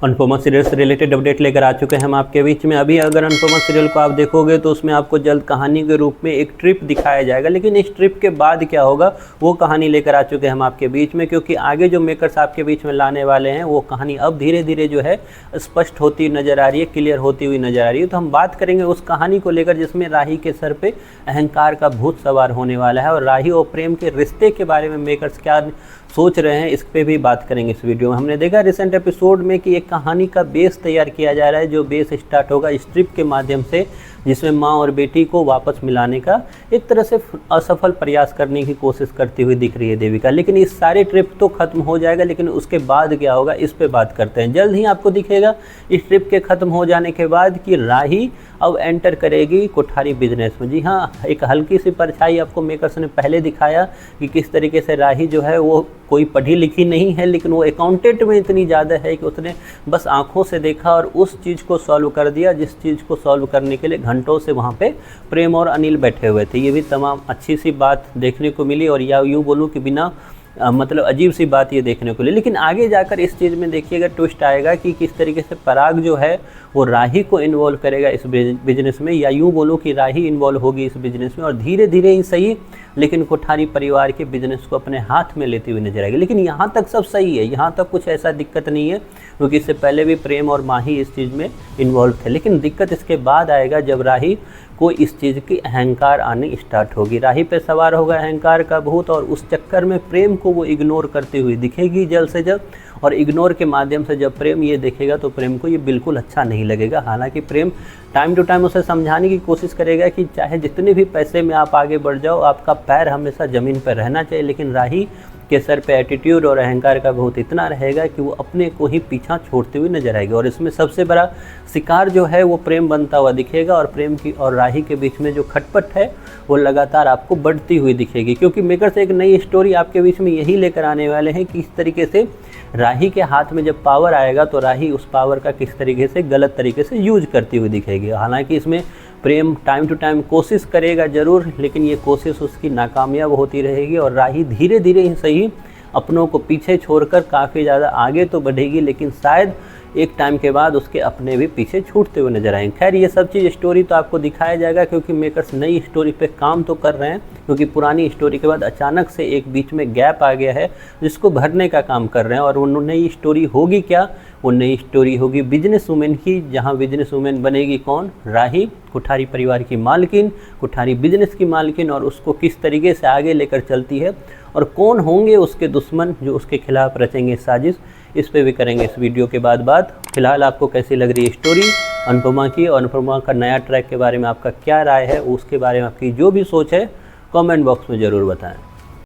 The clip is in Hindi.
अनुपमा सीरियल से रिलेटेड अपडेट लेकर आ चुके हैं हम आपके बीच में। अभी अगर अनुपमा सीरियल को आप देखोगे तो उसमें आपको जल्द कहानी के रूप में एक ट्रिप दिखाया जाएगा, लेकिन इस ट्रिप के बाद क्या होगा वो कहानी लेकर आ चुके हैं हम आपके बीच में, क्योंकि आगे जो मेकर्स आपके बीच में लाने वाले हैं वो कहानी अब धीरे धीरे जो है स्पष्ट होती नज़र आ रही है, क्लियर होती हुई नज़र आ रही है। तो हम बात करेंगे उस कहानी को लेकर जिसमें राही के सर पर अहंकार का भूत सवार होने वाला है, और राही और प्रेम के रिश्ते के बारे में मेकर्स क्या सोच रहे हैं इस पे भी बात करेंगे इस वीडियो में। हमने देखा रिसेंट एपिसोड में कि एक कहानी का बेस तैयार किया जा रहा है, जो बेस स्टार्ट होगा इस ट्रिप के माध्यम से, जिसमें माँ और बेटी को वापस मिलाने का एक तरह से असफल प्रयास करने की कोशिश करती हुई दिख रही है देविका। लेकिन इस सारे ट्रिप तो खत्म हो जाएगा, लेकिन उसके बाद क्या होगा इस पे बात करते हैं। जल्द ही आपको दिखेगा इस ट्रिप के ख़त्म हो जाने के बाद कि राही अब एंटर करेगी कोठारी बिजनेस में। जी हाँ, एक हल्की सी परछाई आपको मेकर्स ने पहले दिखाया कि किस तरीके से राही जो है वो कोई पढ़ी लिखी नहीं है, लेकिन वो अकाउंटेंट में इतनी ज़्यादा है कि उसने बस आंखों से देखा और उस चीज़ को सॉल्व कर दिया जिस चीज़ को सॉल्व करने के लिए घंटों से वहाँ पे प्रेम और अनिल बैठे हुए थे। ये भी तमाम अच्छी सी बात देखने को मिली, और या यूँ बोलूँ कि बिना मतलब अजीब सी बात ये देखने को मिली। लेकिन आगे जाकर इस चीज़ में देखिएगा ट्विस्ट आएगा कि किस तरीके से पराग जो है वो राही को इन्वॉल्व करेगा इस बिजनेस में, या यूँ बोलूँ कि राही इन्वॉल्व होगी इस बिजनेस में, और धीरे धीरे ही सही लेकिन कोठारी परिवार के बिजनेस को अपने हाथ में लेती हुई नजर आएगी। लेकिन यहाँ तक सब सही है, यहाँ तक कुछ ऐसा दिक्कत नहीं है, क्योंकि इससे पहले भी प्रेम और माही इस चीज़ में इन्वॉल्व थे। लेकिन दिक्कत इसके बाद आएगा जब राही को इस चीज़ की अहंकार आने स्टार्ट होगी। राही पे सवार होगा अहंकार का भूत, और उस चक्कर में प्रेम को वो इग्नोर करती हुई दिखेगी जल्द से जल्द, और इग्नोर के माध्यम से जब प्रेम ये देखेगा तो प्रेम को ये बिल्कुल अच्छा नहीं लगेगा। हालांकि प्रेम टाइम टू टाइम उसे समझाने की कोशिश करेगा कि चाहे जितने भी पैसे में आप आगे बढ़ जाओ, आपका पैर हमेशा ज़मीन पर रहना चाहिए, लेकिन राही के सर पे एटीट्यूड और अहंकार का बहुत इतना रहेगा कि वो अपने को ही पीछा छोड़ते हुए नजर आएगी। और इसमें सबसे बड़ा शिकार जो है वो प्रेम बनता हुआ दिखेगा, और प्रेम की और राही के बीच में जो खटपट है वो लगातार आपको बढ़ती हुई दिखेगी, क्योंकि मेकर्स एक नई स्टोरी आपके बीच में यही लेकर आने वाले हैं कि इस तरीके से राही के हाथ में जब पावर आएगा तो राही उस पावर का किस तरीके से गलत तरीके से यूज करती हुई दिखेगी। हालांकि इसमें प्रेम टाइम टू टाइम कोशिश करेगा ज़रूर, लेकिन ये कोशिश उसकी नाकामयाब होती रहेगी, और राही धीरे धीरे ही सही अपनों को पीछे छोड़कर काफ़ी ज़्यादा आगे तो बढ़ेगी, लेकिन शायद एक टाइम के बाद उसके अपने भी पीछे छूटते हुए नजर आएंगे। खैर ये सब चीज़ स्टोरी तो आपको दिखाया जाएगा, क्योंकि मेकर्स नई स्टोरी पे काम तो कर रहे हैं, क्योंकि पुरानी स्टोरी के बाद अचानक से एक बीच में गैप आ गया है जिसको भरने का काम कर रहे हैं। और वो नई स्टोरी होगी क्या? वो नई स्टोरी होगी बिजनेस वुमेन की, जहाँ बिजनेस वुमेन बनेगी कौन? राही, कोठारी परिवार की मालकिन, कोठारी बिजनेस की मालकिन, और उसको किस तरीके से आगे लेकर चलती है, और कौन होंगे उसके दुश्मन जो उसके खिलाफ रचेंगे साजिश, इस पे भी करेंगे इस वीडियो के बाद बात। फिलहाल आपको कैसी लग रही है स्टोरी अनुपमा की, और अनुपमा का नया ट्रैक के बारे में आपका क्या राय है, उसके बारे में आपकी जो भी सोच है कमेंट बॉक्स में ज़रूर बताएं।